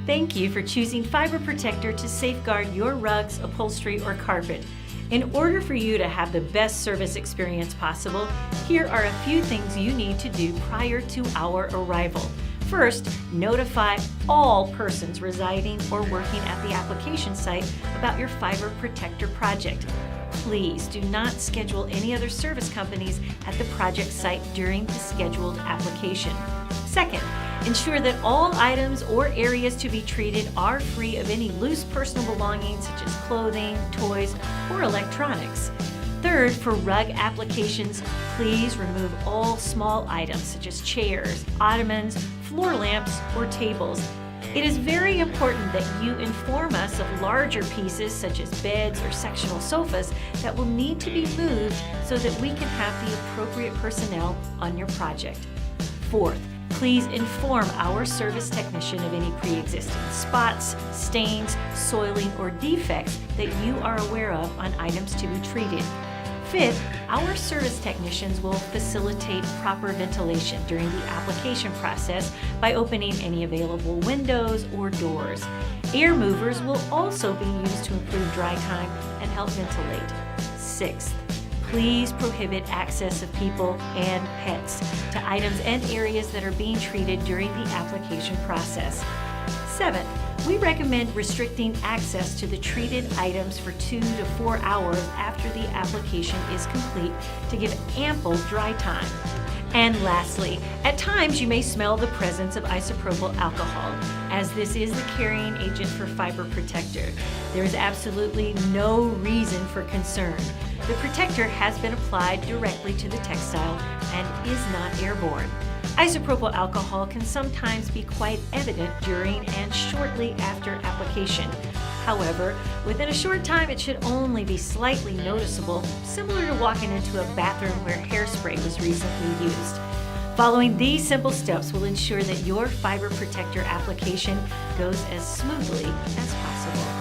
Thank you for choosing Fiber Protector to safeguard your rugs, upholstery, or carpet. In order for you to have the best service experience possible, here are a few things you need to do prior to our arrival. First, notify all persons residing or working at the application site about your Fiber Protector project. Please do not schedule any other service companies at the project site during the scheduled application. Second, ensure that all items or areas to be treated are free of any loose personal belongings such as clothing, toys, or electronics. Third, for rug applications, please remove all small items such as chairs, ottomans, floor lamps, or tables. It is very important that you inform us of larger pieces such as beds or sectional sofas that will need to be moved so that we can have the appropriate personnel on your project. Fourth, please inform our service technician of any pre-existing spots, stains, soiling, or defects that you are aware of on items to be treated. Fifth, our service technicians will facilitate proper ventilation during the application process by opening any available windows or doors. Air movers will also be used to improve dry time and help ventilate. Sixth, please prohibit access of people and pets to items and areas that are being treated during the application process. Seventh, we recommend restricting access to the treated items for 2 to 4 hours after the application is complete to give ample dry time. And lastly, at times you may smell the presence of isopropyl alcohol, as this is the carrying agent for Fiber Protector. There is absolutely no reason for concern. The protector has been applied directly to the textile and is not airborne. Isopropyl alcohol can sometimes be quite evident during and shortly after application. However, within a short time it should only be slightly noticeable, similar to walking into a bathroom where hairspray was recently used. Following these simple steps will ensure that your Fiber Protector application goes as smoothly as possible.